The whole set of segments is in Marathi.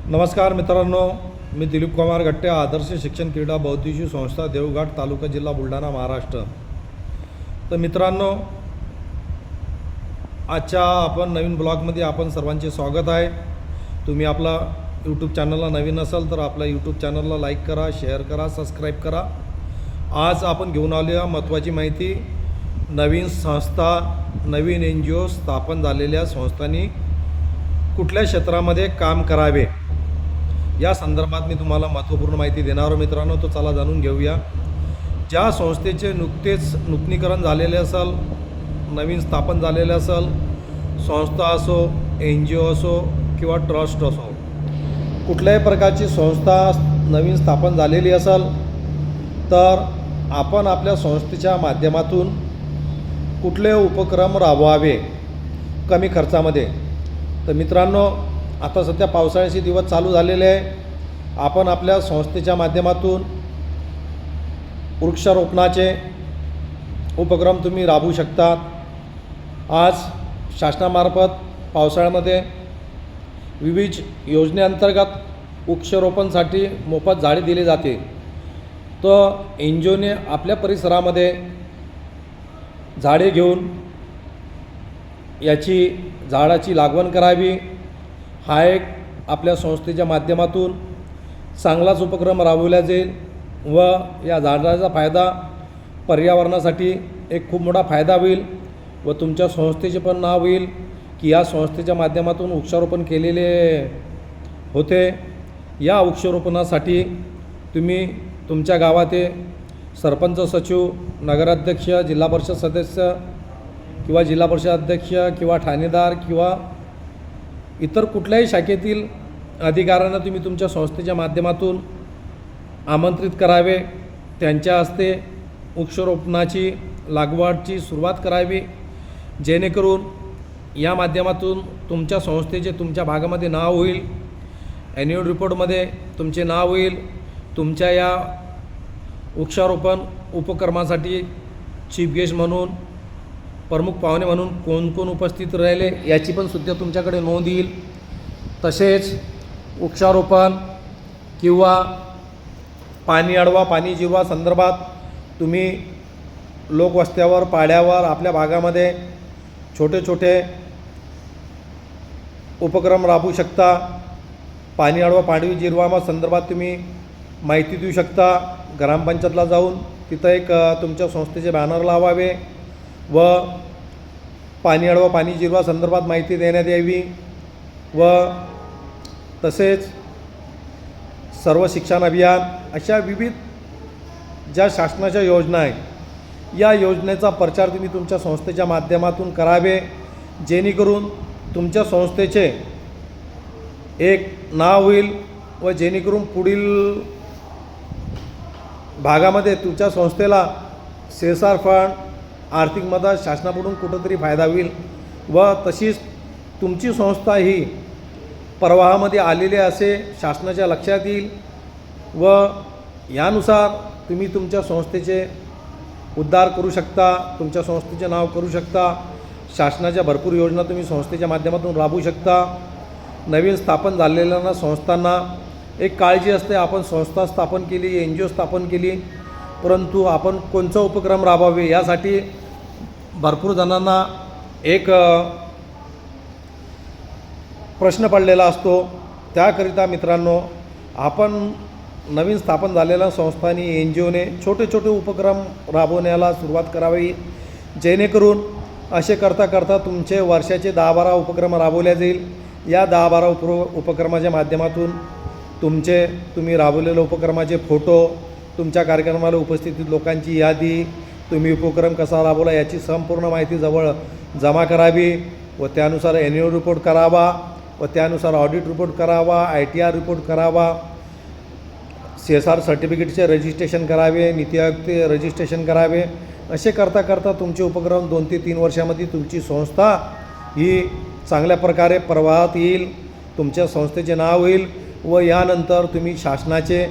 नमस्कार मित्रांनो, मी दिलीप कुमार गट्टे, आदर्श शिक्षण क्रीडा बौद्धिशी संस्था देवघाट तालुका जिल्हा बुलढाणा महाराष्ट्र। तर मित्रांनो, आजच्या आपण नवीन ब्लॉगमध्ये आपण सर्वांचे स्वागत आहे। तुम्ही आपला यूट्यूब चॅनलला नवीन असाल तर आपल्या यूट्यूब चॅनलला लाईक करा, शेअर करा, सबस्क्राईब करा। आज आपण घेऊन आलेल्या महत्त्वाची माहिती, नवीन संस्था, नवीन NGO स्थापन झालेल्या संस्थांनी कुठल्या क्षेत्रामध्ये काम करावे या संदर्भात मी तुम्हाला महत्त्वपूर्ण माहिती देणार आहोत मित्रांनो। तो चला जाणून घेऊया। ज्या संस्थेचे नुकतेच नूतनीकरण झालेले असेल, नवीन स्थापन झालेले असेल, संस्था असो, NGO असो किंवा ट्रस्ट असो, कुठल्याही प्रकारची संस्था नवीन स्थापन झालेली असेल तर आपण आपल्या संस्थेच्या माध्यमातून कुठले उपक्रम राबवावे कमी खर्चामध्ये। तर मित्रांनो, आता सध्या पावसाळ्याचे दिवस चालू झालेले आहे। आपण आपल्या संस्थेच्या माध्यमातून वृक्षारोपणाचे उपक्रम तुम्ही राबवू शकता। आज शासनामार्फत पावसाळ्यामध्ये विविध योजनेअंतर्गत वृक्षारोपणासाठी मोफत झाडे दिली जाते। तर NGOने आपल्या परिसरामध्ये झाडे घेऊन याची झाडाची लागवड करावी। हा एक आपल्या संस्थेच्या माध्यमातून चांगलाच उपक्रम राबवला जाईल व या झाडाचा फायदा पर्यावरणासाठी एक खूप मोठा फायदा होईल व तुमच्या संस्थेचे पण नाव होईल की या संस्थेच्या माध्यमातून वृक्षारोपण केलेले होते। या वृक्षारोपणासाठी तुम्ही तुमच्या गावाते सरपंच, सचिव, नगराध्यक्ष, जिल्हा परिषद सदस्य किंवा जिल्हा परिषद अध्यक्ष किंवा ठाणेदार किंवा इतर कुठल्याही शाखेतील अधिकाऱ्यांना तुम्ही तुमच्या संस्थेच्या माध्यमातून आमंत्रित करावे। त्यांच्या हस्ते वृक्षारोपणाची लागवडची सुरुवात करावी, जेणेकरून या माध्यमातून तुमच्या संस्थेचे तुमच्या भागामध्ये नाव होईल, ॲन्युअल रिपोर्टमध्ये तुमचे नाव होईल। तुमच्या या वृक्षारोपण उपक्रमासाठी चीफ गेस्ट म्हणून, प्रमुख पाहुणे म्हणून कोण कोण उपस्थित राहिले याची पण सुद्धा तुमच्याकडे नोंद येईल। तसेच वृक्षारोपण किंवा पाणी अडवा, पाणी जिरवा संदर्भात तुम्ही लोकवस्त्यावर, पाड्यावर, आपल्या भागामध्ये छोटे छोटे उपक्रम राबवू शकता। पाणी अडवा, पाणी जिरवा संदर्भात तुम्ही माहिती देऊ शकता। ग्रामपंचायतला जाऊन तिथं एक तुमच्या संस्थेचे बॅनर लावावे व पाणी अडवा, पाणी जिरवा संदर्भात माहिती देण्यात यावी व तसेच सर्व शिक्षण अभियान, अशा विविध ज्या शासनाच्या योजना आहेत या योजनेचा प्रचार तुम्ही तुमच्या संस्थेच्या माध्यमातून करावे, जेणेकरून तुमच्या संस्थेचे एक नाव होईल व जेणेकरून पुढील भागामध्ये तुमच्या संस्थेला CSR फंड, आर्थिक मदत शासनाकडून कुठंतरी फायदा होईल व तशीच तुमची संस्था ही प्रवाहामध्ये आलेली असे शासनाच्या लक्षात येईल व यानुसार तुम्ही तुमच्या संस्थेचे उद्धार करू शकता, तुमच्या संस्थेचे नाव करू शकता। शासनाच्या भरपूर योजना तुम्ही संस्थेच्या माध्यमातून राबवू शकता। नवीन स्थापन झालेल्या संस्थांना एक काळजी असते, आपण संस्था स्थापन केली, NGO स्थापन केली, परंतु आपण कोणचा उपक्रम राबवावे यासाठी भरपूर जणांना एक प्रश्न पडलेला असतो। त्याकरिता मित्रांनो, आपण नवीन स्थापन झालेल्या संस्थांनी, NGOने छोटे छोटे उपक्रम राबवण्याला सुरुवात करावी, जेणेकरून असे करता करता तुमचे वर्षाचे 10-12 उपक्रम राबवले जाईल। या 10-12 उपक्रमाच्या माध्यमातून तुम्ही राबवलेल्या उपक्रमाचे फोटो, तुमच्या कार्यक्रमाला उपस्थित लोकांची यादी, तुम्ही उपक्रम कसा राबवला याची संपूर्ण माहिती जवळ जमा करावी व त्यानुसार ॲन्युअल रिपोर्ट करावा व त्यानुसार ऑडिट रिपोर्ट करावा, ITR रिपोर्ट करावा, CSR सर्टिफिकेटचे रजिस्ट्रेशन करावे, नीती आयोगचे रजिस्ट्रेशन करावे। असे करता करता तुमचे उपक्रम 2 ते 3 वर्षामध्ये तुमची संस्था ही चांगल्या प्रकारे प्रवाहात येईल, तुमच्या संस्थेचे नाव होईल व यानंतर तुम्ही शासनाचे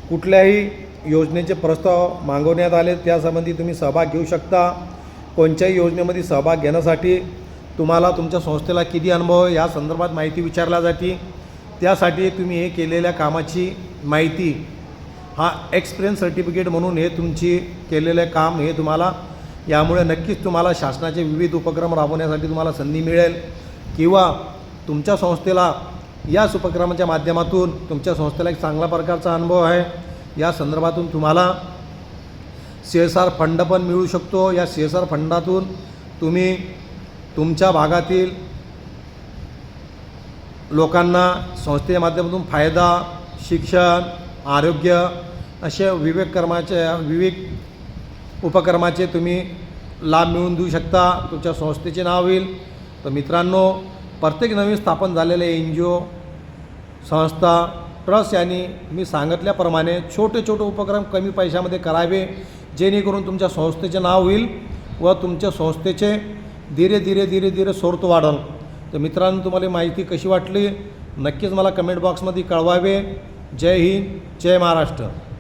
कुठल्याही योजनेचे प्रस्ताव मागवण्यात आले त्यासंबंधी तुम्ही सहभाग घेऊ शकता। कोणत्याही योजनेमध्ये सहभाग घेण्यासाठी तुम्हाला तुमच्या संस्थेला किती अनुभव या संदर्भात माहिती विचारल्या जाते। त्यासाठी तुम्ही हे केलेल्या कामाची माहिती हा एक्सपिरियन्स सर्टिफिकेट म्हणून हे तुमची केलेले काम हे तुम्हाला यामुळे नक्कीच तुम्हाला शासनाचे विविध उपक्रम राबवण्यासाठी तुम्हाला संधी मिळेल किंवा तुमच्या संस्थेला याच उपक्रमाच्या माध्यमातून तुमच्या संस्थेला एक चांगला प्रकारचा अनुभव आहे या संदर्भातून तुम्हाला CSR फंड पण मिळू शकतो. या CSR फंडातून तुम्ही तुमच्या भागातील लोकांना संस्थेच्या माध्यमातून फायदा, शिक्षण, आरोग्य असे विविध उपक्रमाचे तुम्ही लाभ मिळवून देऊ शकता. तुमच्या संस्थेचे नाव होईल. तर मित्रांनो, प्रत्येक नवीन स्थापन झालेले NGO संस्था ट्रस्ट यांनी मी सांगितल्याप्रमाणे छोटे उपक्रम कमी पैशामध्ये करावे जेणेकरून तुमच्या संस्थेचे नाव होईल व तुमच्या संस्थेचे धीरे सोर्त वाढेल. तर मित्रांनो, तुम्हाला माहिती कशी वाटली नक्कीच मला कमेंट बॉक्समध्ये कळवावे. जय हिंद, जय महाराष्ट्र.